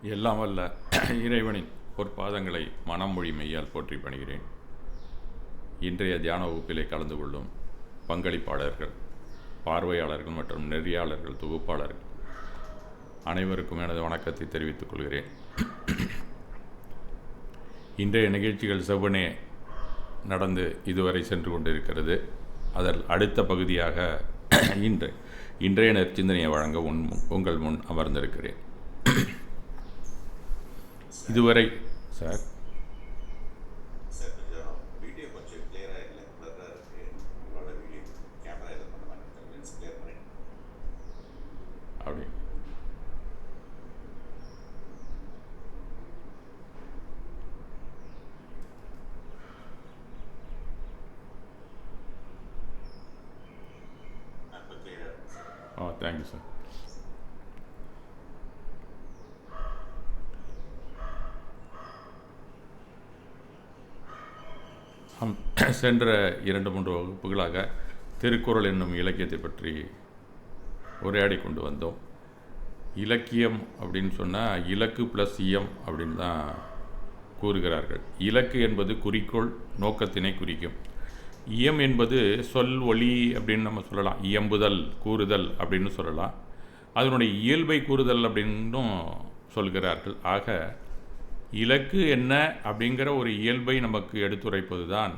எல்லாம் வல்ல இறைவனின் பொற்பாதங்களை மனம் மொழி மெய்யால் போற்றி பணிகிறேன். இன்றைய தியான வகுப்பிலே கலந்து கொள்ளும் பங்களிப்பாளர்கள், பார்வையாளர்கள் மற்றும் நெறியாளர்கள், தொகுப்பாளர்கள் அனைவருக்கும் எனது வணக்கத்தை தெரிவித்துக் கொள்கிறேன். இன்றைய நிகழ்ச்சிகள் செவ்வனே நடந்து இதுவரை சென்று கொண்டிருக்கிறது. அதில் அடுத்த பகுதியாக இன்றைய நற்சிந்தனையை வழங்க உங்கள் முன் அமர்ந்திருக்கிறேன். இதுவரை சார் அப்படி தேங்க்யூ சார். சென்ற 2-3 வகுப்புகளாக திருக்குறள் என்னும் இலக்கியத்தை பற்றி உரையாடி கொண்டு வந்தோம். இலக்கியம் அப்படின்னு சொன்னால் இலக்கு ப்ளஸ் இயம் அப்படின்னு தான் கூறுகிறார்கள். இலக்கு என்பது குறிக்கோள், நோக்கத்தினை குறிக்கும். இயம் என்பது சொல், ஒளி அப்படின்னு நம்ம சொல்லலாம். இயம்புதல், கூறுதல் அப்படின்னு சொல்லலாம். அதனுடைய இயல்பை கூறுதல் அப்படின்னும் சொல்கிறார்கள். ஆக இலக்கு என்ன அப்படிங்கிற ஒரு இயல்பை நமக்கு எடுத்துரைப்பது தான்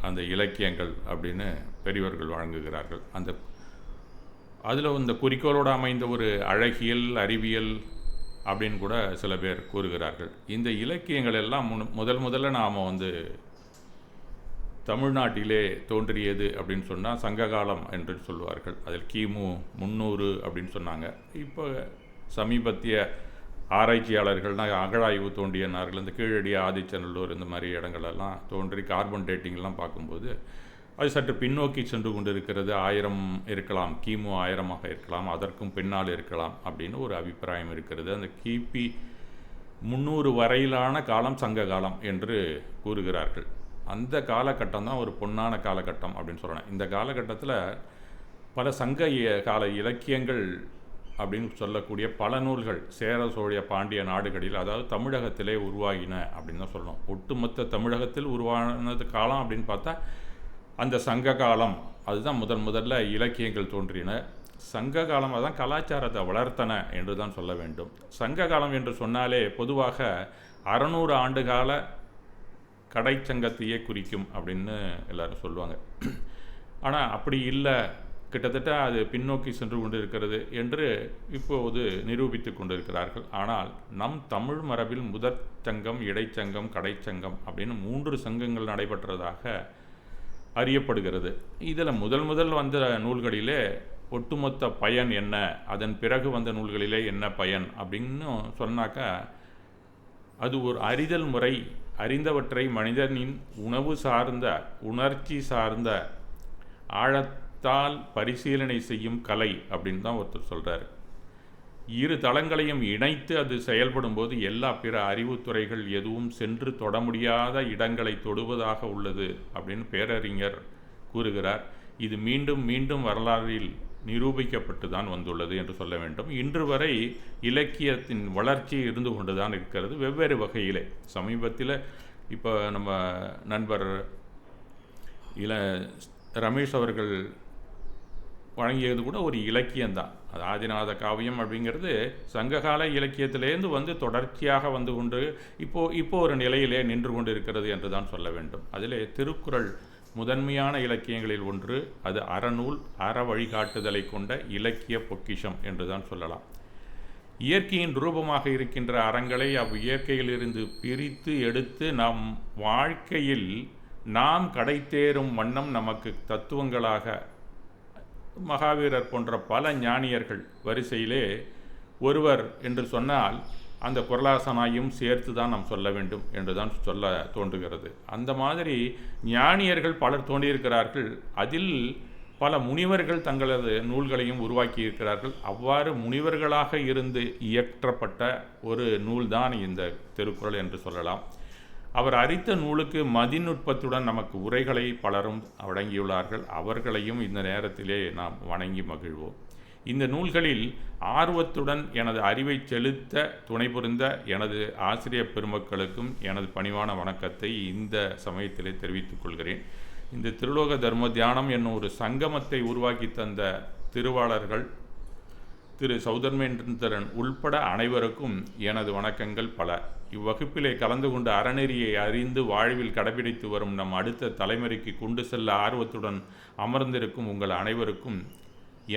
அந்த இலக்கியங்கள் அப்படின்னு பெரியவர்கள் வழங்குகிறார்கள். அதில் இந்த குறிக்கோளோடு அமைந்த ஒரு அழகியல், அறிவியல் அப்படின்னு கூட சில பேர் கூறுகிறார்கள். இந்த இலக்கியங்கள் எல்லாம் முதல்ல நாம் தமிழ்நாட்டிலே தோன்றியது அப்படின்னு சொன்னால் சங்ககாலம் என்று சொல்வார்கள். அதில் கிமு 300 அப்படின்னு சொன்னாங்க. இப்போ சமீபத்திய ஆராய்ச்சியாளர்கள்னால் அகழாய்வு தோண்டியனார்கள், இந்த கீழடி, ஆதிச்சநல்லூர் இந்த மாதிரி இடங்களெல்லாம் தோன்றி கார்பன் டேட்டிங்லாம் பார்க்கும்போது அது சற்று பின்னோக்கி சென்று கொண்டு இருக்கிறது. 1000 இருக்கலாம், கிமு 1000ஆக இருக்கலாம், அதற்கும் பின்னால் இருக்கலாம் அப்படின்னு ஒரு அபிப்பிராயம் இருக்கிறது. அந்த கிபி 300 வரையிலான காலம் சங்க காலம் என்று கூறுகிறார்கள். அந்த காலகட்டம் தான் ஒரு பொன்னான காலகட்டம் அப்படின்னு சொல்லணும். இந்த காலகட்டத்தில் பல சங்க கால இலக்கியங்கள் அப்படின்னு சொல்லக்கூடிய பல நூல்கள் சேர, சோழ, பாண்டிய நாடுகளில், அதாவது தமிழகத்திலே உருவாகின அப்படின்னு தான் சொல்லணும். ஒட்டுமொத்த தமிழகத்தில் உருவானது காலம் அப்படின்னு பார்த்தா அந்த சங்க காலம். அதுதான் முதல்ல இலக்கியங்கள் தோன்றின. சங்க காலம் அதான் கலாச்சாரத்தை வளர்த்தன என்று தான் சொல்ல வேண்டும். சங்க காலம் என்று சொன்னாலே பொதுவாக 600 ஆண்டு கால கடைச்சங்கத்தையே குறிக்கும் அப்படின்னு எல்லோரும் சொல்லுவாங்க. ஆனால் அப்படி இல்லை, கிட்டத்தட்ட அது பின்னோக்கி சென்று கொண்டு இருக்கிறது என்று இப்போது நிரூபித்து கொண்டிருக்கிறார்கள். ஆனால் நம் தமிழ் மரபில் முதற் சங்கம், இடைச்சங்கம், கடைச்சங்கம் அப்படின்னு 3 சங்கங்கள் நடைபெற்றதாக அறியப்படுகிறது. இதில் முதல் வந்த நூல்களிலே ஒட்டுமொத்த பயன் என்ன, அதன் பிறகு வந்த நூல்களிலே என்ன பயன் அப்படின்னு சொன்னாக்கா அது ஒரு அறிதல் முறை. அறிந்தவற்றை மனிதனின் உணவு சார்ந்த, உணர்ச்சி சார்ந்த ஆழத்தால் பரிசீலனை செய்யும் கலை அப்படின்னு தான் ஒருத்தர் சொல்கிறார். இரு தளங்களையும் இணைத்து அது செயல்படும் போது எல்லா பிற அறிவுத்துறைகள் எதுவும் சென்று தொட முடியாத இடங்களை தொடுவதாக உள்ளது அப்படின்னு பேரறிஞர் கூறுகிறார். இது மீண்டும் மீண்டும் வரலாறில் நிரூபிக்கப்பட்டு தான் வந்துள்ளது என்று சொல்ல வேண்டும். இன்று வரை இலக்கியத்தின் வளர்ச்சி இருந்து கொண்டு தான் இருக்கிறது, வெவ்வேறு வகையிலே. சமீபத்தில் இப்போ நம்ம நண்பர் ரமேஷ் அவர்கள் வழங்கியது கூட ஒரு இலக்கியம்தான். அது ஆதிநாத காவியம் அப்படிங்கிறது சங்ககால இலக்கியத்திலேருந்து தொடர்ச்சியாக கொண்டு இப்போ ஒரு நிலையிலே நின்று கொண்டு இருக்கிறது என்று தான் சொல்ல வேண்டும். அதிலே திருக்குறள் முதன்மையான இலக்கியங்களில் ஒன்று. அது அறநூல், அற வழிகாட்டுதலை கொண்ட இலக்கிய பொக்கிஷம் என்று தான் சொல்லலாம். இயற்கையின் ரூபமாக இருக்கின்ற அறங்களை இயற்கையிலிருந்து பிரித்து எடுத்து நம் வாழ்க்கையில் நாம் கடைத்தேறும் வண்ணம் நமக்கு தத்துவங்களாக மகாவீரர் போன்ற பல ஞானியர்கள் வரிசையிலே ஒருவர் என்று சொன்னால் அந்த குறளாசனாயும் சேர்த்து தான் நாம் சொல்ல வேண்டும் என்று தான் சொல்ல தோன்றுகிறது. அந்த மாதிரி ஞானியர்கள் பலர் தோன்றியிருக்கிறார்கள். அதில் பல முனிவர்கள் தங்களது நூல்களையும் உருவாக்கி இருக்கிறார்கள். அவ்வாறு முனிவர்களாக இருந்து இயற்றப்பட்ட ஒரு நூல்தான் இந்த திருக்குறள் என்று சொல்லலாம். அவர் அறித்த நூலுக்கு மதிநுட்பத்துடன் நமக்கு உரைகளை பலரும் வழங்கியுள்ளார்கள். அவர்களையும் இந்த நேரத்திலே நாம் வணங்கி மகிழ்வோம். இந்த நூல்களில் ஆர்வத்துடன் எனது அறிவை செலுத்த துணை புரிந்த எனது ஆசிரியர் பெருமக்களுக்கும் எனது பணிவான வணக்கத்தை இந்த சமயத்திலே தெரிவித்துக் கொள்கிறேன். இந்த திருலோக தர்ம தியானம் என்னும் ஒரு சங்கமத்தை உருவாக்கி தந்த திருவாளர்கள் திரு சௌதர்மேந்திரன் உள்பட அனைவருக்கும் எனது வணக்கங்கள் பல. இவ்வகுப்பிலே கலந்து கொண்டு அறநெறியை அறிந்து வாழ்வில் கடைபிடித்து வரும் நம் அடுத்த தலைமுறைக்கு கொண்டு செல்ல ஆர்வத்துடன் அமர்ந்திருக்கும் உங்கள் அனைவருக்கும்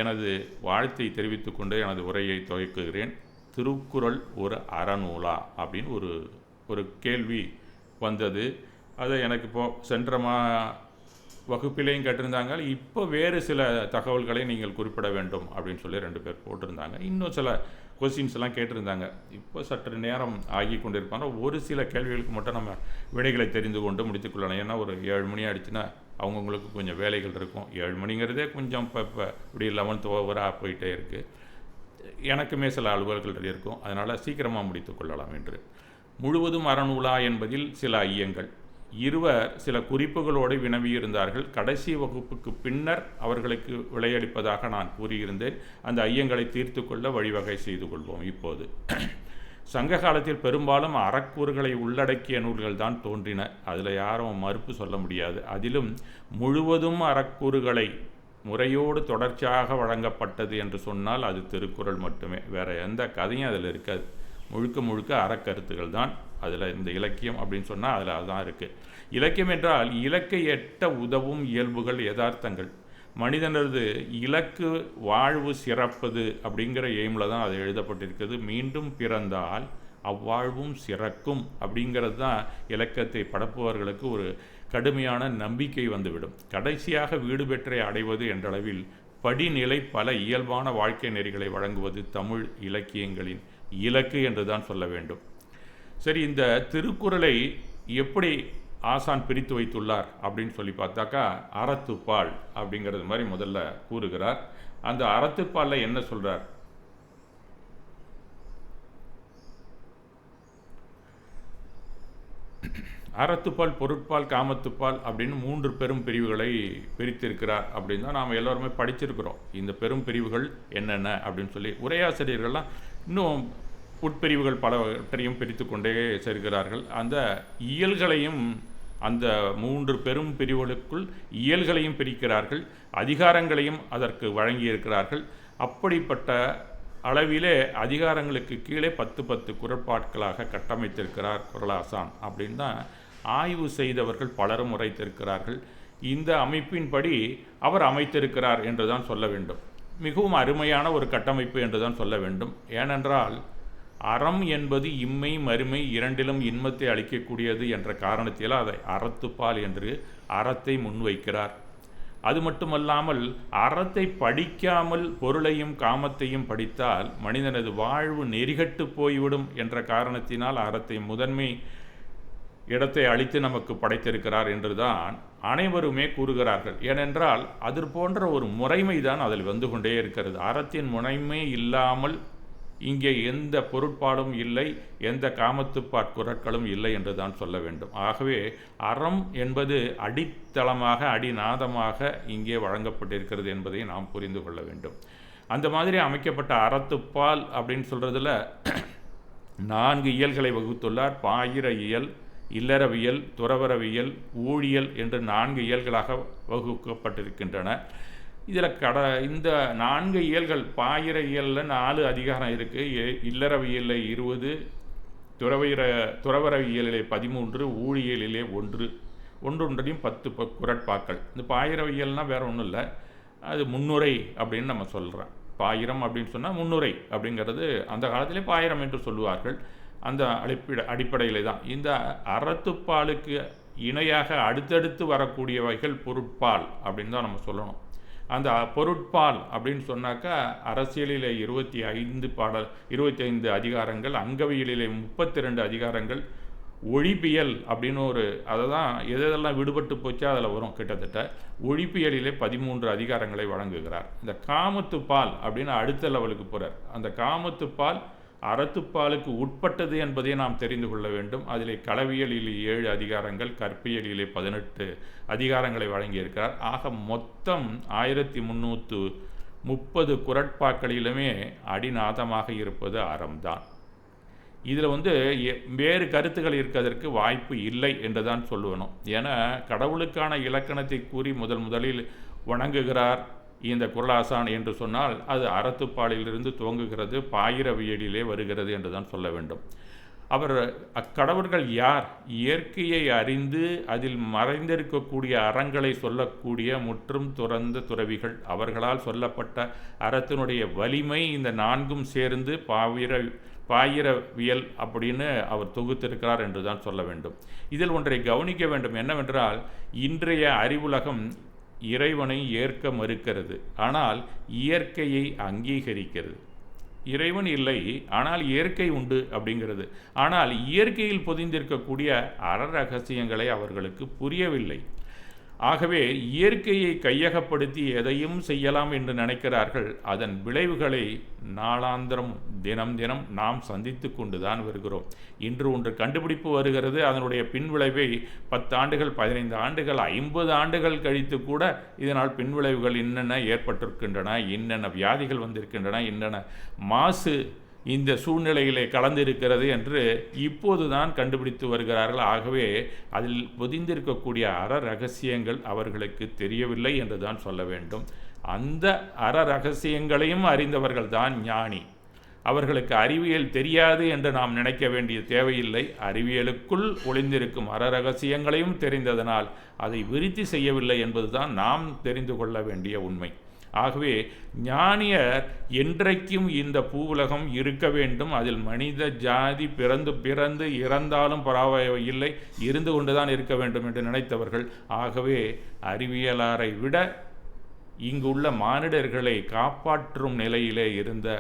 எனது வாழ்த்தை தெரிவித்து கொண்டு எனது உரையை துவக்குகிறேன். திருக்குறள் ஒரு அறநூலா அப்படின்னு ஒரு கேள்வி வந்தது. அதை எனக்கு சென்ற வகுப்பிலையும் கேட்டிருந்தாங்க. இப்போ வேறு சில தகவல்களை நீங்கள் குறிப்பிட வேண்டும் அப்படின்னு சொல்லி 2 பேர் போட்டிருந்தாங்க. இன்னும் சில கொஸ்டின்ஸ் எல்லாம் கேட்டிருந்தாங்க. இப்போ சற்று நேரம் ஆகி கொண்டிருப்பாங்க. ஒரு சில கேள்விகளுக்கு மட்டும் நம்ம விடைகளை தெரிந்து கொண்டு முடித்துக்கொள்ளலாம். ஏன்னா ஒரு 7 மணி ஆகிடுச்சுன்னா அவங்கவுங்களுக்கு கொஞ்சம் வேலைகள் இருக்கும். 7 மணிங்கிறதே கொஞ்சம் இப்போ இப்படி 11th ஓவராக போயிட்டே இருக்குது. எனக்குமே சில அலுவல்கள் இருக்கும். அதனால் சீக்கிரமாக முடித்து கொள்ளலாம் என்று. முழுவதும் அறநூலா என்பதில் சில ஐயங்கள். இருவர் சில குறிப்புகளோடு வினவியிருந்தார்கள். கடைசி வகுப்புக்கு பின்னர் அவர்களுக்கு விளையளிப்பதாக நான் கூறியிருந்தேன். அந்த ஐயங்களை தீர்த்து கொள்ள வழிவகை செய்து கொள்வோம். இப்போது சங்க காலத்தில் பெரும்பாலும் அறக்கூறுகளை உள்ளடக்கிய நூல்கள் தான் தோன்றின. அதில் யாரும் மறுப்பு சொல்ல முடியாது. அதிலும் முழுவதும் அறக்கூறுகளை முறையோடு தொடர்ச்சியாக வழங்கப்பட்டது என்று சொன்னால் அது திருக்குறள் மட்டுமே. வேறு எந்த கதையும் அதில் இருக்காது. முழுக்க அறக்கருத்துகள் தான் அதில். இந்த இலக்கியம் அப்படின்னு சொன்னால் அதில் அதுதான் இருக்குது. இலக்கியம் என்றால் இலக்கை எட்ட உதவும் இயல்புகள், யதார்த்தங்கள். மனிதனது இலக்கு வாழ்வு சிறப்பது அப்படிங்கிற எய்மில் தான் அது எழுதப்பட்டிருக்கிறது. மீண்டும் பிறந்தால் அவ்வாழ்வும் சிறக்கும் அப்படிங்கிறது தான் இலக்கியத்தை படைப்பவர்களுக்கு ஒரு கடுமையான நம்பிக்கை வந்துவிடும். கடைசியாக வீடு பெற்றை அடைவது என்றளவில் படிநிலை பல இயல்பான வாழ்க்கை நெறிகளை வழங்குவது தமிழ் இலக்கியங்களின் இலக்கு என்று தான் சொல்ல வேண்டும். சரி, இந்த திருக்குறளை எப்படி ஆசான் பிரித்து வைத்துள்ளார் அப்படின்னு சொல்லி பார்த்தாக்கா, அறத்துப்பால் அப்படிங்கிறது மாதிரி முதல்ல கூறுகிறார். அந்த அறத்துப்பாலில் என்ன சொல்கிறார்? அறத்துப்பால், பொருட்பால், காமத்துப்பால் அப்படின்னு 3 பெரும் பிரிவுகளை பிரித்திருக்கிறார் அப்படின்னு தான் நாம் எல்லோருமே படிச்சிருக்கிறோம். இந்த பெரும் பிரிவுகள் என்னென்ன அப்படின்னு சொல்லி உரையாசிரியர்கள்லாம் இன்னும் உட்பிரிவுகள் பலவற்றையும் பிரித்து கொண்டே செல்கிறார்கள். அந்த இயல்களையும் அந்த 3 பெரும் பிரிவுகளுக்குள் இயல்களையும் பிரிக்கிறார்கள், அதிகாரங்களையும் அதற்கு வழங்கியிருக்கிறார்கள். அப்படிப்பட்ட அளவிலே அதிகாரங்களுக்கு கீழே 10 குறட்பாட்களாக கட்டமைத்திருக்கிறார் குறளாசான் அப்படின்னு தான் ஆய்வு செய்தவர்கள் பலரும் உரைத்திருக்கிறார்கள். இந்த அமைப்பின்படி அவர் அமைத்திருக்கிறார் என்று தான் சொல்ல வேண்டும். மிகவும் அருமையான ஒரு கட்டமைப்பு என்று தான் சொல்ல வேண்டும். ஏனென்றால் அறம் என்பது இம்மை மறுமை இரண்டிலும் இன்பத்தை அளிக்கக்கூடியது என்ற காரணத்தில் அதை அறத்துப்பால் என்று அறத்தை முன்வைக்கிறார். அது மட்டுமல்லாமல் அறத்தை படிக்காமல் பொருளையும் காமத்தையும் படித்தால் மனிதனது வாழ்வு நெறிகட்டு போய்விடும் என்ற காரணத்தினால் அறத்தை முதன்மை இடத்தை அளித்து நமக்கு படைத்திருக்கிறார் என்றுதான் அனைவருமே கூறுகிறார்கள். ஏனென்றால் அது போன்ற ஒரு முறைமை தான் அதில் வந்து கொண்டே இருக்கிறது. அறத்தின் முறைமை இல்லாமல் இங்கே எந்த பொருட்பாடும் இல்லை, எந்த காமத்துப்பாற் குறட்களும் இல்லை என்று தான் சொல்ல வேண்டும். ஆகவே அறம் என்பது அடித்தளமாக அடிநாதமாக இங்கே வழங்கப்பட்டிருக்கிறது என்பதை நாம் புரிந்து கொள்ள வேண்டும். அந்த மாதிரி அமைக்கப்பட்ட அறத்துப்பால் அப்படின்னு சொல்கிறதுல 4 இயல்களை வகுத்துள்ளார். பாயிர இயல், இல்லறவியல், துறவரவியல், ஊழியல் என்று 4 இயல்களாக வகுக்கப்பட்டிருக்கின்றன. இதில் இந்த 4 இயல்கள், பாயிர இயலில் 4 அதிகாரம் இருக்குது, இல்லறவியலில் 20, துறவரவியலிலே 13, ஊழியலிலே 1, ஒன்றொன்றையும் 10 குறட்பாக்கள். இந்த பாயிரவியல்னால் வேறு ஒன்றும் இல்லை, அது முன்னுரை அப்படின்னு நம்ம சொல்கிறோம். பாயிரம் அப்படின்னு சொன்னால் முன்னுரை அப்படிங்கிறது அந்த காலத்திலே பாயிரம் என்று சொல்லுவார்கள். அந்த அடிப்படையில் தான் இந்த அறத்துப்பாலுக்கு இணையாக அடுத்தடுத்து வரக்கூடியவைகள் பொருட்பால் அப்படின்னு தான் நம்ம சொல்லணும். அந்த பொருட்பால் அப்படின்னு சொன்னாக்கா அரசியலிலே 25 அதிகாரங்கள், அங்கவியலிலே 32 அதிகாரங்கள், ஒழிப்பியல் அப்படின்னு அதை தான் எதெல்லாம் விடுபட்டு போச்சோ அதில் வரும். கிட்டத்தட்ட ஒழிப்பியலிலே 13 அதிகாரங்களை வழங்குகிறார். இந்த காமத்துப்பால் அப்படின்னு அடுத்த லெவலுக்கு போகிறார். அந்த காமத்துப்பால் அறத்துப்பாலுக்கு உட்பட்டது என்பதை நாம் தெரிந்து கொள்ள வேண்டும். அதிலே களவியலில் 7 அதிகாரங்கள், கற்பியலிலே 18 அதிகாரங்களை வழங்கியிருக்கிறார். ஆக மொத்தம் 1300 30 குறட்பாக்களிலுமே அடிநாதமாக இருப்பது அறம்தான். இதில் வேறு கருத்துக்கள் இருக்கிறதற்கு வாய்ப்பு இல்லை என்று தான் சொல்லணும். ஏன்னா கடவுளுக்கான இலக்கணத்தை கூறி முதலில் வணங்குகிறார் இந்த குறளாசான் என்று சொன்னால் அது அறத்துப்பாலிலிருந்து துவங்குகிறது, பாயிரவியலிலே வருகிறது என்று தான் சொல்ல வேண்டும். அவர் அக்கடவுள்கள் யார்? இயற்கையை அறிந்து அதில் மறைந்திருக்கக்கூடிய அறங்களை சொல்லக்கூடிய முற்றும் துறந்த துறவிகள். அவர்களால் சொல்லப்பட்ட அறத்தினுடைய வலிமை இந்த 4ம் சேர்ந்து பாயிரவியல் அப்படின்னு அவர் தொகுத்திருக்கிறார் என்று தான் சொல்ல வேண்டும். இதில் ஒன்றை கவனிக்க வேண்டும். என்னவென்றால், இன்றைய அறிவுலகம் இறைவனை ஏற்க மறுக்கிறது, ஆனால் இயற்கையை அங்கீகரிக்கிறது. இறைவன் இல்லை, ஆனால் இயற்கை உண்டு அப்படிங்கிறது. ஆனால் இயற்கையில் பொதிந்திருக்கக்கூடிய அற ரகசியங்களை அவர்களுக்கு புரியவில்லை. ஆகவே இயற்கையை கையகப்படுத்தி எதையும் செய்யலாம் என்று நினைக்கிறார்கள். அதன் விளைவுகளை நாளாந்திரம் தினம் நாம் சந்தித்து கொண்டுதான் வருகிறோம். இன்று ஒன்று கண்டுபிடிப்பு வருகிறது, அதனுடைய பின்விளைவை 10 ஆண்டுகள் 15 ஆண்டுகள் 50 ஆண்டுகள் கழித்து கூட இதனால் பின்விளைவுகள் என்னென்ன ஏற்பட்டிருக்கின்றன, என்னென்ன வியாதிகள் வந்திருக்கின்றன, என்னென்ன மாசு இந்த சூழ்நிலையிலே கலந்திருக்கிறது என்று இப்போது தான் கண்டுபிடித்து வருகிறார்கள். ஆகவே அதில் பொதிந்திருக்கக்கூடிய அற ரகசியங்கள் அவர்களுக்கு தெரியவில்லை என்று தான் சொல்ல வேண்டும். அந்த அற ரகசியங்களையும் அறிந்தவர்கள் தான் ஞானி. அவர்களுக்கு அறிவியல் தெரியாது என்று நாம் நினைக்க வேண்டிய தேவையில்லை. அறிவியலுக்குள் ஒளிந்திருக்கும் அற ரகசியங்களையும் தெரிந்ததனால் அதை விருத்தி செய்யவில்லை என்பதுதான் நாம் தெரிந்து கொள்ள வேண்டிய உண்மை. ஆகவே ஞானியர் என்றைக்கும் இந்த பூவுலகம் இருக்க வேண்டும், அதில் மனித ஜாதி பிறந்து இறந்தாலும் பரவாயில்லை, இருந்து கொண்டுதான் இருக்க வேண்டும் என்று நினைத்தவர்கள். ஆகவே அறிவியலாரை விட இங்குள்ள மானிடர்களை காப்பாற்றும் நிலையிலே இருந்த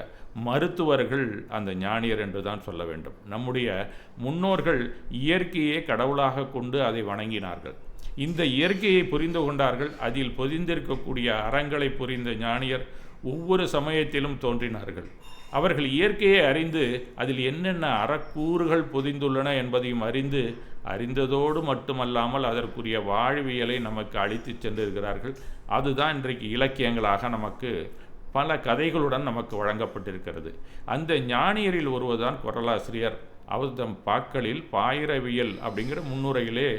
மருத்துவர்கள் அந்த ஞானியர் என்று தான் சொல்ல வேண்டும். நம்முடைய முன்னோர்கள் இயற்கையை கடவுளாக கொண்டு அதை வணங்கினார்கள். இந்த இயற்கையை புரிந்து கொண்டார்கள். அதில் பொதிந்திருக்கக்கூடிய அறங்களை புரிந்த ஞானியர் ஒவ்வொரு சமயத்திலும் தோன்றினார்கள். அவர்கள் இயற்கையை அறிந்து அதில் என்னென்ன அறக்கூறுகள் பொதிந்துள்ளன என்பதையும் அறிந்ததோடு மட்டுமல்லாமல் அதற்குரிய வாழ்வியலை நமக்கு அளித்து சென்றிருக்கிறார்கள். அதுதான் இன்றைக்கு இலக்கியங்களாக நமக்கு பல கதைகளுடன் நமக்கு வழங்கப்பட்டிருக்கிறது. அந்த ஞானியரில் ஒருவர்தான் குறளாசிரியர். அவர் தம் பாக்களில் பாயிரவியல் அப்படிங்கிற முன்னுரையிலே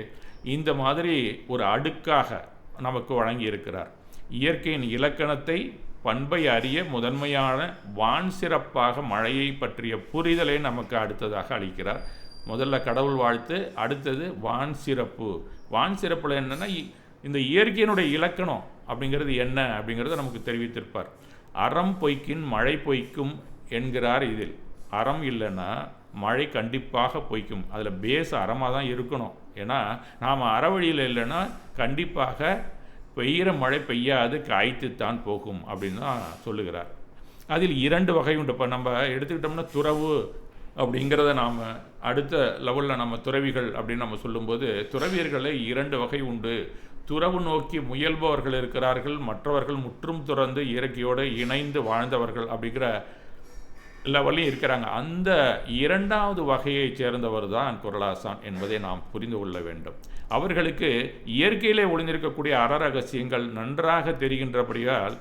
இந்த மாதிரி ஒரு அடுக்காக நமக்கு வழங்கியிருக்கிறார். இயற்கையின் இலக்கணத்தை பண்பை அறிய முதன்மையான வான் சிறப்பாக மழையை பற்றிய புரிதலை நமக்கு அடுத்ததாக அளிக்கிறார். முதல்ல கடவுள் வாழ்த்து, அடுத்தது வான் சிறப்பு. வான் சிறப்பில் என்னென்னா இந்த இயற்கையினுடைய இலக்கணம் அப்படிங்கிறது என்ன அப்படிங்கிறத நமக்கு தெரிவித்திருப்பார். அறம் பொய்க்கின் மழை பொய்க்கும் என்கிறார். இதில் அறம் இல்லைன்னா மழை கண்டிப்பாக பொய்க்கும். அதில் பேஸ் அறமாக தான் இருக்கணும். ஏன்னா நாம் அறவழியில் இல்லைன்னா கண்டிப்பாக பெய்கிற மழை பெய்யாது, காய்த்துத்தான் போகும் அப்படின்னு தான் சொல்லுகிறார். அதில் 2 வகை உண்டு. இப்போ நம்ம எடுத்துக்கிட்டோம்னா துறவு அப்படிங்கிறத நாம் அடுத்த லெவலில் நம்ம துறவிகள் அப்படின்னு நம்ம சொல்லும்போது துறவியர்களை 2 வகை உண்டு. துறவு நோக்கி முயல்பவர்கள் இருக்கிறார்கள், மற்றவர்கள் முற்றும் துறந்து இயற்கையோடு இணைந்து வாழ்ந்தவர்கள் அப்படிங்கிற லெவலையும் இருக்கிறாங்க. அந்த 2வது வகையைச் சேர்ந்தவர் தான் குறளாசான் என்பதை நாம் புரிந்து கொள்ள வேண்டும். அவர்களுக்கு இயற்கையிலே ஒளிந்திருக்கக்கூடிய அற ரகசியங்கள் நன்றாக தெரிகின்றபடியால்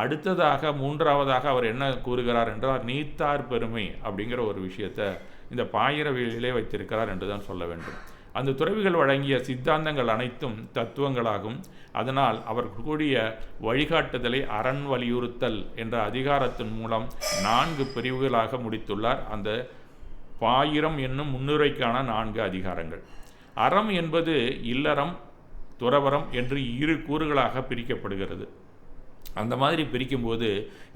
அடுத்ததாக 3வதாக அவர் என்ன கூறுகிறார் என்றால் நீத்தார் பெருமை அப்படிங்கிற ஒரு விஷயத்தை இந்த பாயிரவியலிலே வைத்திருக்கிறார் என்று தான் சொல்ல வேண்டும். அந்த துறவிகள் வழங்கிய சித்தாந்தங்கள் அனைத்தும் தத்துவங்களாகும். அதனால் அவர் கூடிய வழிகாட்டுதலை அரண் வலியுறுத்தல் என்ற அதிகாரத்தின் மூலம் 4 பிரிவுகளாக முடித்துள்ளார். அந்த பாயிரம் என்னும் முன்னுரைக்கான 4 அதிகாரங்கள். அறம் என்பது இல்லறம் துறவரம் என்று 2 கூறுகளாக பிரிக்கப்படுகிறது. அந்த மாதிரி பிரிக்கும்போது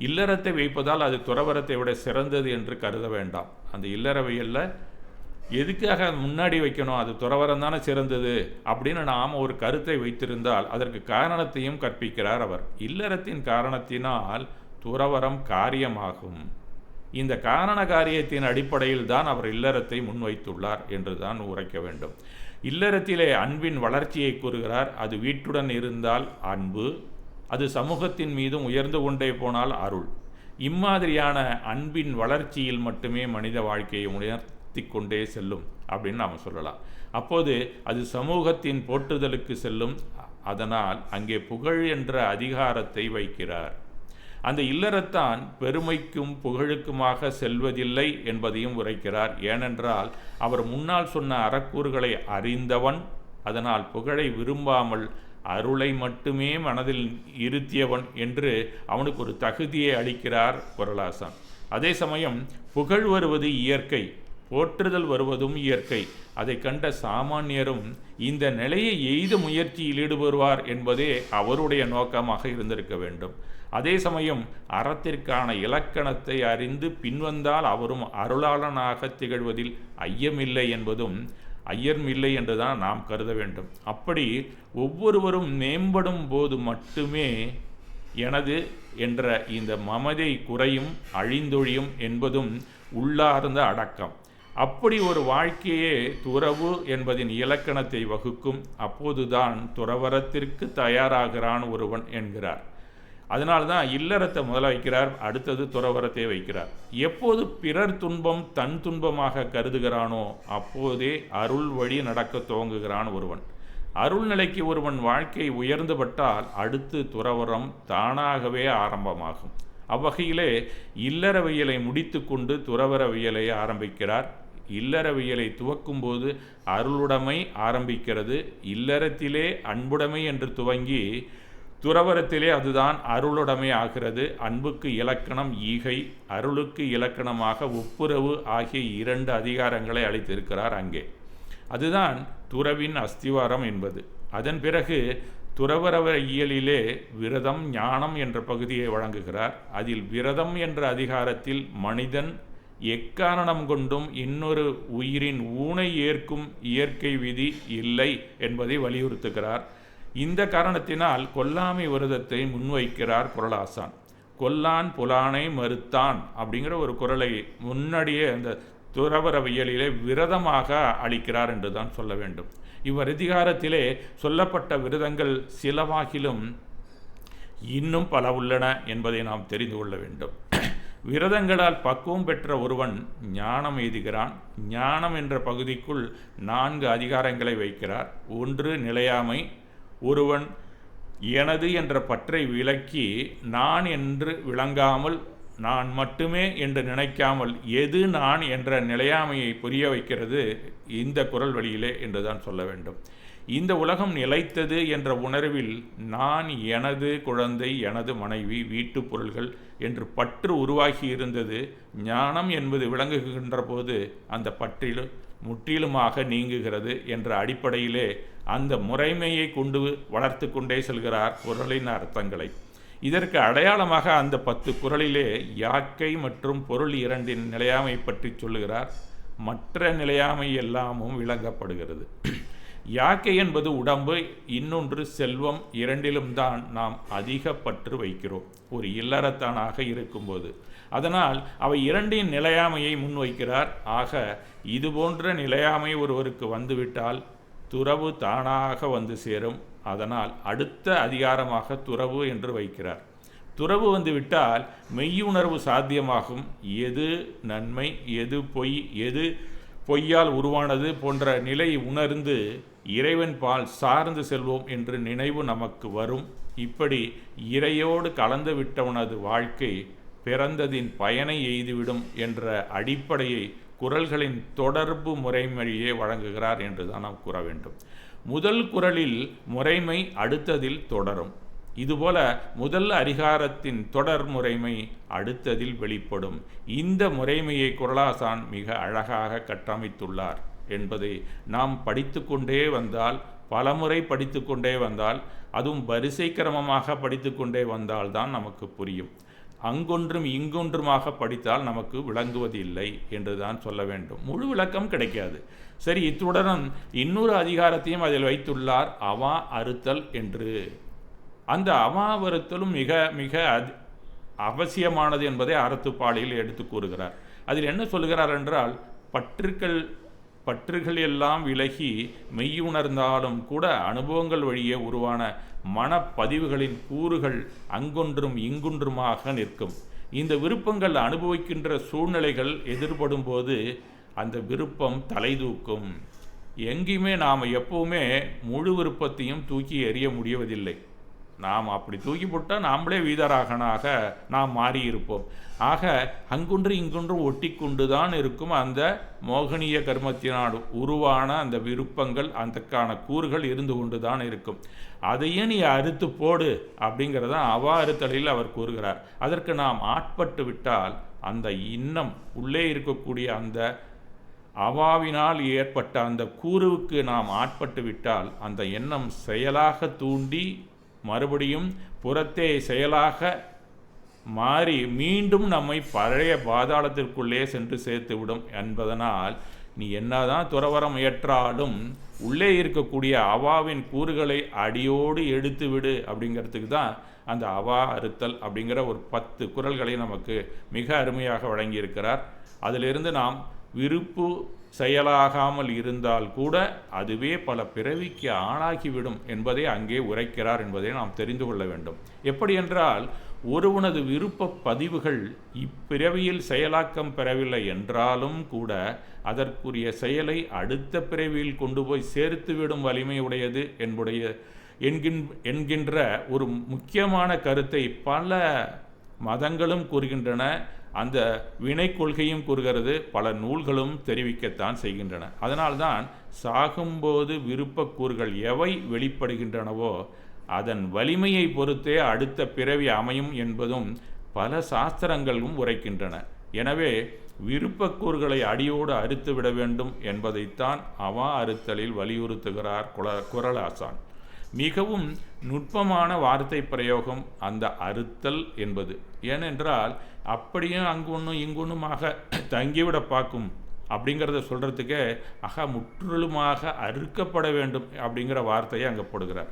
இல்லறத்தை வைப்பதால் அது துறவரத்தை விட சிறந்தது என்று கருத வேண்டாம். அந்த இல்லறவியல்ல எதுக்காக முன்னாடி வைக்கணும், அது துறவரம் தானே சிறந்தது அப்படின்னு நாம் ஒரு கருத்தை வைத்திருந்தால் அதற்கு காரணத்தையும் கற்பிக்கிறார் அவர். இல்லறத்தின் காரணத்தினால் துறவரம் காரியமாகும். இந்த காரண காரியத்தின் அடிப்படையில் தான் அவர் இல்லறத்தை முன்வைத்துள்ளார் என்று தான் உரைக்க வேண்டும். இல்லறத்திலே அன்பின் வளர்ச்சியை கூறுகிறார். அது வீட்டுடன் இருந்தால் அன்பு, அது சமூகத்தின் மீதும் உயர்ந்து கொண்டே போனால் அருள். இம்மாதிரியான அன்பின் வளர்ச்சியில் மட்டுமே மனித வாழ்க்கையை உயர்த்தி கொண்டே செல்லும் அப்படின்னு நாம் சொல்லலாம். அப்போது அது சமூகத்தின் போற்றுதலுக்கு செல்லும். அதனால் அங்கே புகழ் என்ற அதிகாரத்தை வைக்கிறார். அந்த இல்லறத்தான் பெருமைக்கும் புகழுக்குமாக செல்வதில்லை என்பதையும் உரைக்கிறார். ஏனென்றால் அவர் முன்னால் சொன்ன அறக்கூறுகளை அறிந்தவன், அதனால் புகழை விரும்பாமல் அருளை மட்டுமே மனதில் இருத்தியவன் என்று அவனுக்கு ஒரு தகுதியை அளிக்கிறார் குறளாசான். அதே சமயம் புகழ் வருவது இயற்கை, போற்றுதல் வருவதும் இயற்கை. அதை கண்ட சாமானியரும் இந்த நிலையை எய்த முயற்சியில் ஈடுபடுவார் என்பதே அவருடைய நோக்கமாக இருந்திருக்க வேண்டும். அதே சமயம் அறத்திற்கான இலக்கணத்தை அறிந்து பின்வந்தால் அவரும் அருளாளனாக திகழ்வதில் ஐயமில்லை என்பதும் ஐயமில்லை என்றுதான் நாம் கருத வேண்டும். அப்படி ஒவ்வொருவரும் மேம்படும் போது மட்டுமே எனது என்ற இந்த மமதை குறையும் அழிந்தொழியும் என்பதும் உள்ளார்ந்த அடக்கம். அப்படி ஒரு வாழ்க்கையே துறவு என்பதின் இலக்கணத்தை வகுக்கும். அப்போதுதான் துறவரத்திற்கு தயாராகிறான் ஒருவன் என்கிறார். அதனால்தான் இல்லறத்தை முதல்ல வைக்கிறார், அடுத்தது துறவரத்தை வைக்கிறார். எப்போது பிறர் துன்பம் தன் துன்பமாக கருதுகிறானோ அப்போதே அருள் வழி நடக்க துவங்குகிறான் ஒருவன். அருள் நிலைக்கு ஒருவன் வாழ்க்கை உயர்ந்துபட்டால் அடுத்து துறவரம் தானாகவே ஆரம்பமாகும். அவ்வகையிலே இல்லறவியலை முடித்து கொண்டு துறவரவியலை ஆரம்பிக்கிறார். இல்லறவியலை துவக்கும்போது அருளுடைமை ஆரம்பிக்கிறது. இல்லறத்திலே அன்புடைமை என்று துவங்கி துறவரத்திலே அதுதான் அருளுடைமை ஆகிறது. அன்புக்கு இலக்கணம் ஈகை, அருளுக்கு இலக்கணமாக ஒப்புரவு ஆகிய 2 அதிகாரங்களை அளித்திருக்கிறார் அங்கே. அதுதான் துறவின் அஸ்திவாரம் என்பது. அதன் பிறகு துறவரவ இயலிலே விரதம் ஞானம் என்ற பகுதியை வழங்குகிறார். அதில் விரதம் என்ற அதிகாரத்தில் மனிதன் எக்காரணம் கொண்டும் இன்னொரு உயிரின் ஊனை ஏற்கும் இயற்கை விதி இல்லை என்பதை வலியுறுத்துகிறார். இந்த காரணத்தினால் கொல்லாமை விரதத்தை முன்வைக்கிறார் குறளாசான். கொல்லான் புலானை மறுத்தான் அப்படிங்கிற ஒரு குறளை முன்னாடியே அந்த துறவரவியலிலே விரதமாக அளிக்கிறார் என்று தான் சொல்ல வேண்டும். இவ்வதிகாரத்திலே சொல்லப்பட்ட விரதங்கள் சிலவாகிலும் இன்னும் பல உள்ளன என்பதை நாம் தெரிந்து கொள்ள வேண்டும். விரதங்களால் பக்குவம் பெற்ற ஒருவன் ஞானம் எய்துகிறான். ஞானம் என்ற பகுதிக்குள் 4 அதிகாரங்களை வைக்கிறார். 1 நிலையாமை. ஒருவன் எனது என்ற பற்றை விலக்கி நான் என்று விளங்காமல் நான் மட்டுமே என்று நினைக்காமல் எது நான் என்ற நிலையாமையை புரிய வைக்கிறது இந்த குறள் வழியிலே என்றுதான் சொல்ல வேண்டும். இந்த உலகம் நிலைத்தது என்ற உணர்வில் நான் எனது குழந்தை எனது மனைவி வீட்டு பொருள்கள் என்று பற்று உருவாகி இருந்தது. ஞானம் என்பது விளங்குகின்ற போது அந்த பற்றில் முற்றிலுமாக நீங்குகிறது என்ற அடிப்படையிலே அந்த முறைமையை கொண்டு வளர்த்து கொண்டே செல்கிறார் குறளின் அர்த்தங்களை. இதற்கு அடையாளமாக அந்த 10 குறளிலே யாக்கை மற்றும் பொருள் 2 நிலையாமை பற்றி சொல்லுகிறார். மற்ற நிலையாமை எல்லாமும் விளங்கப்படுகிறது. யாக்கை என்பது உடம்பு, இன்னொன்று செல்வம். 2லும் தான் நாம் அதிக பற்று வைக்கிறோம் ஒரு இல்லறத்தானாக இருக்கும்போது. அதனால் அவை 2 நிலையாமையை முன்வைக்கிறார். ஆக இதுபோன்ற நிலையாமை ஒருவருக்கு வந்துவிட்டால் துறவு தானாக வந்து சேரும். அதனால் அடுத்த அதிகாரமாக துறவு என்று வைக்கிறார். துறவு வந்துவிட்டால் மெய்யுணர்வு சாத்தியமாகும். எது நன்மை, எது பொய், எது பொய்யால் உருவானது போன்ற நிலை உணர்ந்து இறைவன் பால் சார்ந்து செல்வோம் என்று நினைவு நமக்கு வரும். இப்படி இறையோடு கலந்து விட்டவனது வாழ்க்கை பிறந்ததின் பயனை எய்துவிடும் என்ற அடிப்படையை குறள்களின் தொடர்பு முறைமையே வழங்குகிறார் என்று தான் நாம் கூற வேண்டும். முதல் குறளில் முறைமை அடுத்ததில் தொடரும். இதுபோல முதல் அதிகாரத்தின் தொடர் முறைமை அடுத்ததில் வெளிப்படும். இந்த முறைமையை குறளாசான் மிக அழகாக கட்டமைத்துள்ளார் என்பதை நாம் படித்து கொண்டே வந்தால், பலமுறை படித்து கொண்டே வந்தால், அதுவும் வரிசை கிரமமாக படித்து கொண்டே வந்தால்தான் நமக்கு புரியும். அங்கொன்றும் இங்கொன்றுமாக படித்தால் நமக்கு விளங்குவதில்லை என்று தான் சொல்ல வேண்டும். முழு விளக்கம் கிடைக்காது. சரி, இத்துடன் இன்னொரு அதிகாரத்தையும் அதில் வைத்துள்ளார், அவா அறுத்தல் என்று. அந்த அவாவறுத்தலும் மிக மிக அவசியமானது என்பதை அறத்துப்பாலியில் எடுத்து கூறுகிறார். அதில் என்ன சொல்கிறார் என்றால், பற்றுகள் எல்லாம் விலகி மெய்யுணர்ந்தாலும் கூட அனுபவங்கள் வழியே உருவான மனப்பதிவுகளின் கூறுகள் அங்கொன்றும் இங்கொன்றுமாக நிற்கும். இந்த விருப்பங்கள் அனுபவிக்கின்ற சூழ்நிலைகள் எதிர்படும் போது அந்த விருப்பம் தலைதூக்கும். எங்கேயுமே நாம் எப்பவுமே முழு விருப்பத்தையும் தூக்கி எறிய முடியவதில்லை. நாம் அப்படி தூக்கி போட்டால் நாம்ளே வீதராகனாக நாம் மாறியிருப்போம். ஆக அங்குன்று இங்குன்று ஒட்டி கொண்டு தான் இருக்கும் அந்த மோகனிய கர்மத்தினால் உருவான அந்த விருப்பங்கள், அதற்கான கூறுகள் இருந்து கொண்டு தான் இருக்கும். அதையும் நீ அறுத்து போடு அப்படிங்கிறத அவா அறுத்தலில் அவர் கூறுகிறார். அதற்கு நாம் ஆட்பட்டு விட்டால் அந்த இன்னம் உள்ளே இருக்கக்கூடிய அந்த அவாவினால் ஏற்பட்ட அந்த கூறுவுக்கு நாம் ஆட்பட்டு விட்டால் அந்த எண்ணம் செயலாக தூண்டி மறுபடியும் புறத்தே செயலாக மாறி மீண்டும் நம்மை பழைய பாதாளத்திற்குள்ளே சென்று சேர்த்துவிடும் என்பதனால் நீ என்னதான் துறவரம் ஏற்றாலும் உள்ளே இருக்கக்கூடிய அவாவின் கூறுகளை அடியோடு எடுத்துவிடு அப்படிங்கிறதுக்கு தான் அந்த அவா அறுத்தல் அப்படிங்கிற ஒரு 10 குறள்களை நமக்கு மிக அருமையாக வழங்கியிருக்கிறார். அதிலிருந்து நாம் விருப்பு செயலாகாமல் இருந்தால் கூட அதுவே பல பிறவிக்கு ஆளாகிவிடும் என்பதை அங்கே உரைக்கிறார் என்பதை நாம் தெரிந்து கொள்ள வேண்டும். எப்படி என்றால், ஒருவனது விருப்ப பதிவுகள் இப்பிறவியில் செயலாக்கம் பெறவில்லை என்றாலும் கூட அதற்குரிய செயலை அடுத்த பிறவியில் கொண்டு போய் சேர்த்துவிடும் வலிமை உடையது என்கின்ற ஒரு முக்கியமான கருத்தை பல மதங்களும் கூறுகின்றன. அந்த வினை கொள்கையும் கூறுகிறது, பல நூல்களும் தெரிவிக்கத்தான் செய்கின்றன. அதனால்தான் சாகும்போது விருப்பக்கூறுகள் எவை வெளிப்படுகின்றனவோ அதன் வலிமையை பொறுத்தே அடுத்த பிறவி அமையும் என்பதும் பல சாஸ்திரங்களும் உரைக்கின்றன. எனவே விருப்பக்கூறுகளை அடியோடு அறுத்துவிட வேண்டும் என்பதைத்தான் அவா அறுத்தலில் வலியுறுத்துகிறார் குறளாசான். மிகவும் நுட்பமான வார்த்தை பிரயோகம் அந்த அறுத்தல் என்பது. ஏனென்றால் அப்படியும் அங்கொன்றும் இங்கொன்றுமாக தங்கிவிட பார்க்கும் அப்படிங்கிறத சொல்கிறதுக்கே முற்றிலுமாக அறுக்கப்பட வேண்டும் அப்படிங்கிற வார்த்தையை அங்கே போடுகிறார்.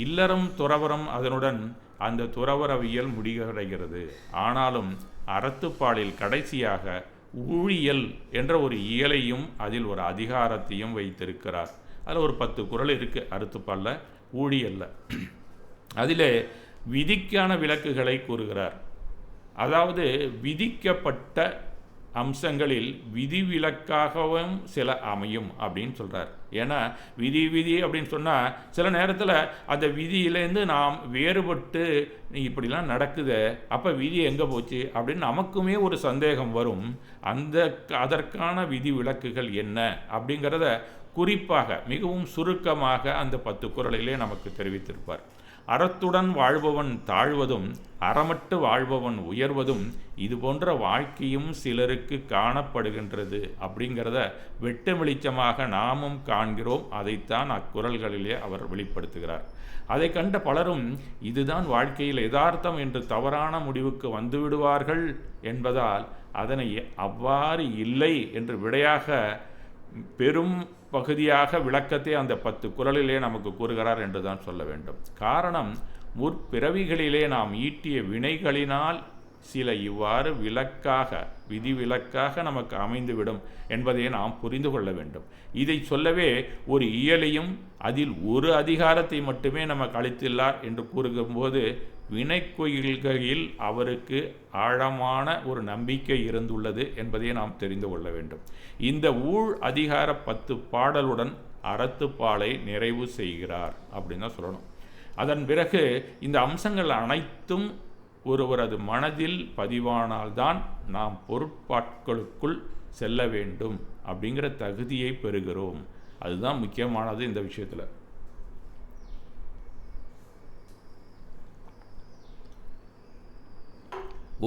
இல்லறம் துறவரம் அதனுடன் அந்த துறவரவியல் முடிவடைகிறது. ஆனாலும் அறத்துப்பாலில் கடைசியாக ஊழியல் என்ற ஒரு இயலையும் அதில் ஒரு அதிகாரத்தையும் வைத்திருக்கிறார். அதில் ஒரு 10 குறள் இருக்குது அறத்துப்பாலில், ஊழியல்ல. அதிலே விதிக்கான விலக்குகளை கூறுகிறார். அதாவது விதிக்கப்பட்ட அம்சங்களில் விதிவிலக்காகவும் சில அமையும் அப்படின்னு சொல்கிறார். ஏன்னா விதி அப்படின்னு சொன்னால் சில நேரத்தில் அந்த விதியிலேருந்து நாம் வேறுபட்டு இப்படிலாம் நடக்குது, அப்போ விதி எங்கே போச்சு அப்படின்னு நமக்குமே ஒரு சந்தேகம் வரும். அதற்கான விதி விலக்குகள் என்ன அப்படிங்கிறத குறிப்பாக மிகவும் சுருக்கமாக அந்த 10 குறளிலே நமக்கு தெரிவித்திருப்பார். அறத்துடன் வாழ்பவன் தாழ்வதும் அறமட்டு வாழ்பவன் உயர்வதும் இது போன்ற வாழ்க்கையும் சிலருக்கு காணப்படுகின்றது அப்படிங்கிறத வெட்ட வெளிச்சமாக நாமும் காண்கிறோம். அதைத்தான் அக்குறள்களிலே அவர் வெளிப்படுத்துகிறார். அதை கண்ட பலரும் இதுதான் வாழ்க்கையில் யதார்த்தம் என்று தவறான முடிவுக்கு வந்துவிடுவார்கள் என்பதால் அதனை அவ்வாறு இல்லை என்று விடையாக பெரும் பகுதியாக விளக்கத்தை அந்த 10 குறளிலே நமக்கு கூறுகிறார் என்று தான் சொல்ல வேண்டும். காரணம், முற்பிறவிகளிலே நாம் ஈட்டிய வினைகளினால் சில இவ்வாறு விதிவிலக்காக நமக்கு அமைந்துவிடும் என்பதை நாம் புரிந்து கொள்ள வேண்டும். இதை சொல்லவே ஒரு இயலையும் அதில் ஒரு அதிகாரத்தை மட்டுமே நமக்கு அளித்துள்ளார் என்று கூறும்போது வினைக்கொள்கையில் அவருக்கு ஆழமான ஒரு நம்பிக்கை இருந்துள்ளது என்பதை நாம் தெரிந்து கொள்ள வேண்டும். இந்த ஊழ் அதிகார 10 பாடலுடன் அறத்துப்பாலை நிறைவு செய்கிறார் அப்படின்னு தான் சொல்லணும். அதன் பிறகு இந்த அம்சங்கள் அனைத்தும் ஒருவரது மனதில் பதிவானால்தான் நாம் பொருட்பாட்களுக்குள் செல்ல வேண்டும் அப்படிங்கிற தகுதியை பெறுகிறோம். அதுதான் முக்கியமானது இந்த விஷயத்தில்.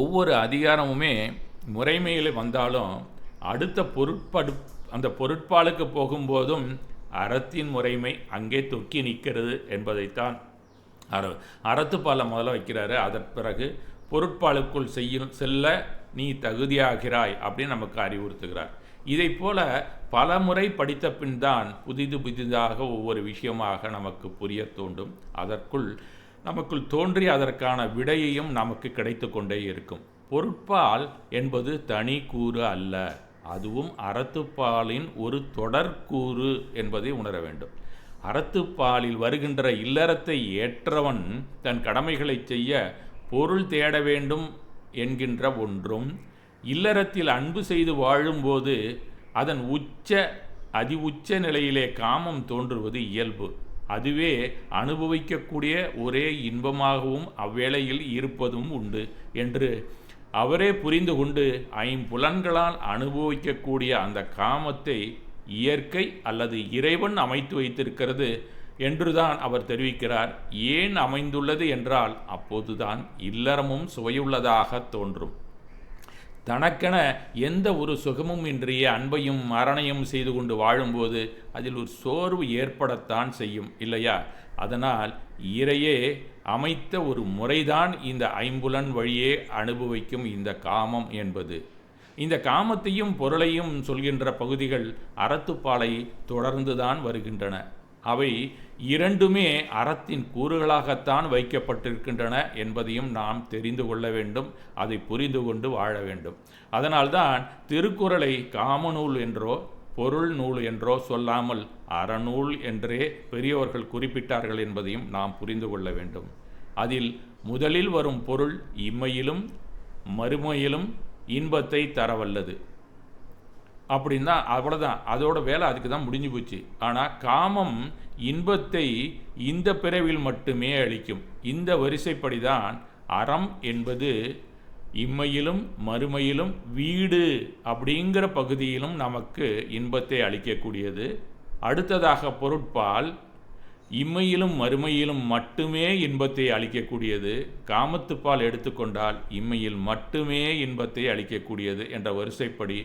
ஒவ்வொரு அதிகாரமுமே முறைமையில் வந்தாலும் அடுத்த அந்த பொருட்பாலுக்கு போகும்போதும் அறத்தின் முறைமை அங்கே தொக்கி நிற்கிறது என்பதைத்தான் அறத்துப்பாலை முதல்ல வைக்கிறாரு. அதன் பிறகு பொருட்பாலுக்குள் செல்ல நீ தகுதியாகிறாய் அப்படின்னு நமக்கு அறிவுறுத்துகிறார். இதை போல பல முறை படித்த பின் தான் புதிதாக ஒவ்வொரு விஷயமாக நமக்கு புரிய தோண்டும். நமக்குள் தோன்றி அதற்கான விடையையும் நமக்கு கிடைத்து கொண்டே இருக்கும். பொருட்பால் என்பது தனி கூறு அல்ல, அதுவும் அறத்துப்பாலின் ஒரு தொடர்கூறு என்பதை உணர வேண்டும். அறத்துப்பாலில் வருகின்ற இல்லறத்தை ஏற்றவன் தன் கடமைகளை செய்ய பொருள் தேட வேண்டும் என்கின்ற ஒன்றும், இல்லறத்தில் அன்பு செய்து வாழும்போது அதன் அதி உச்ச நிலையிலே காமம் தோன்றுவது இயல்பு. அதுவே அனுபவிக்கக்கூடிய ஒரே இன்பமாகவும் அவ்வேளையில் இருப்பதும் உண்டு என்று அவரே புரிந்து கொண்டு ஐம்புலன்களால் அனுபவிக்கக்கூடிய அந்த காமத்தை இயற்கை அல்லது இறைவன் அமைத்து வைத்திருக்கிறது என்றுதான் அவர் தெரிவிக்கிறார். ஏன் அமைந்துள்ளது என்றால் அப்போதுதான் இல்லறமும் சுவையுள்ளதாக தோன்றும். தனக்கென எந்த ஒரு சுகமும் இன்றிய அன்பையும் மரணையும் செய்து கொண்டு வாழும்போது அதில் ஒரு சோர்வு ஏற்படத்தான் செய்யும் இல்லையா? அதனால் இறையே அமைத்த ஒரு முறைதான் இந்த ஐம்புலன் வழியே அனுபவிக்கும் இந்த காமம் என்பது. இந்த காமத்தையும் பொருளையும் சொல்கின்ற பகுதிகள் அறத்துப்பாலை தொடர்ந்துதான் வருகின்றன. அவை இரண்டுமே அறத்தின் கூறுகளாகத்தான் வைக்கப்பட்டிருக்கின்றன என்பதையும் நாம் தெரிந்து கொள்ள வேண்டும். அதை புரிந்து கொண்டு வாழ வேண்டும். அதனால்தான் திருக்குறளை காமநூல் என்றோ பொருள் நூல் என்றோ சொல்லாமல் அறநூல் என்றே பெரியோர்கள் குறிப்பிட்டார்கள் என்பதையும் நாம் புரிந்து கொள்ள வேண்டும். அதில் முதலில் வரும் பொருள் இம்மையிலும் மறுமையிலும் இன்பத்தை தரவல்லது. அப்படின்னா அவ்வளோதான், அதோட வேலை அதுக்கு தான் முடிஞ்சு போச்சு. ஆனால் காமம் இன்பத்தை இந்த பிறவில் மட்டுமே அளிக்கும். இந்த வரிசைப்படி தான் அறம் என்பது இம்மையிலும் மறுமையிலும் வீடு அப்படிங்கிற பகுதியிலும் நமக்கு இன்பத்தை அளிக்கக்கூடியது. அடுத்ததாக பொருட்பால் இம்மையிலும் மறுமையிலும் மட்டுமே இன்பத்தை அளிக்கக்கூடியது. காமத்துப்பால் எடுத்துக்கொண்டால் இம்மையில் மட்டுமே இன்பத்தை அளிக்கக்கூடியது என்ற வரிசைப்படி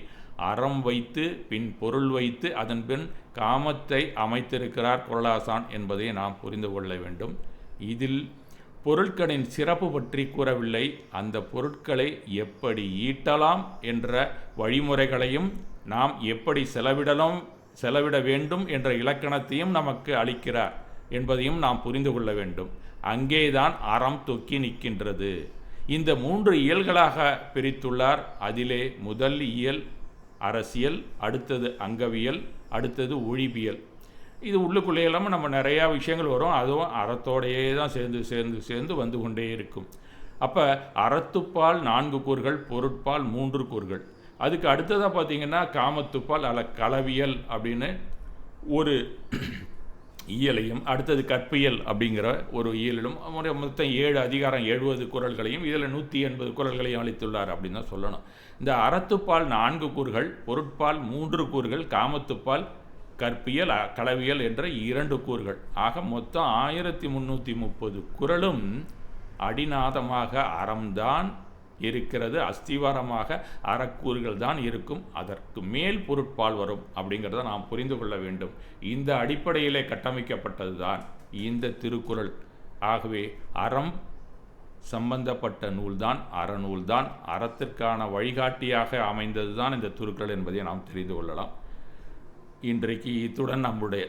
அறம் வைத்து பின் பொருள் வைத்து அதன் பின் காமத்தை அமைத்திருக்கிறார் குறளாசான் என்பதை நாம் புரிந்து கொள்ள வேண்டும். இதில் பொருட்களின் சிறப்பு பற்றி கூறவில்லை. அந்த பொருட்களை எப்படி ஈட்டலாம் என்ற வழிமுறைகளையும் நாம் எப்படி செலவிட வேண்டும் என்ற இலக்கணத்தையும் நமக்கு அளிக்கிறார் என்பதையும் நாம் புரிந்து கொள்ள வேண்டும். அங்கேதான் அறம் தொக்கி நிற்கின்றது. இந்த 3 இயல்களாக பிரித்துள்ளார். அதிலே முதல் இயல் அரசியல், அடுத்தது அங்கவியல், அடுத்தது ஒழிபியல். இது உள்ளுக்குள்ளேயெல்லாம் நம்ம நிறையா விஷயங்கள் வரும். அதுவும் அறத்தோடையே தான் சேர்ந்து வந்து கொண்டே இருக்கும். அப்போ அறத்துப்பால் 4 கூறுகள், பொருட்பால் 3 கூறுகள். அதுக்கு அடுத்ததாக பார்த்திங்கன்னா காமத்துப்பால் களவியல் அப்படின்னு ஒரு இயலையும், அடுத்தது கற்பியல் அப்படிங்கிற ஒரு இயலிலும் மொத்தம் 7 அதிகாரம் 70 குறள்களையும் இதில் 180 குறள்களையும் அளித்துள்ளார் அப்படின்னு தான் சொல்லணும். இந்த அறத்துப்பால் 4 கூறுகள், பொருட்பால் 3 கூறுகள், காமத்துப்பால் கற்பியல் களவியல் என்ற 2 கூறுகள். ஆக மொத்தம் 1330 குறளும் அடிநாதமாக அறம்தான் இருக்கிறது. அஸ்திவாரமாக அறக்கூறுகள் தான் இருக்கும். அதற்கு மேல் பொருட்பால் வரும் அப்படிங்கிறத நாம் புரிந்து கொள்ள வேண்டும். இந்த அடிப்படையிலே கட்டமைக்கப்பட்டது தான் இந்த திருக்குறள். ஆகவே அறம் சம்பந்தப்பட்ட நூல்தான் அறநூல்தான். அறத்திற்கான வழிகாட்டியாக அமைந்தது தான் இந்த திருக்குறள் என்பதை நாம் தெரிந்து கொள்ளலாம். இன்றைக்கு இத்துடன் நம்முடைய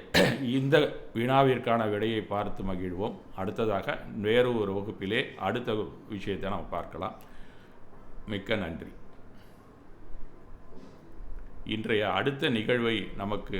இந்த வினாவிற்கான விடையை பார்த்து மகிழ்வோம். அடுத்ததாக வேறு ஒரு வகுப்பிலே அடுத்த விஷயத்தை நாம் பார்க்கலாம். மிக்க நன்றி. இன்றைய அடுத்த நிகழ்வை நமக்கு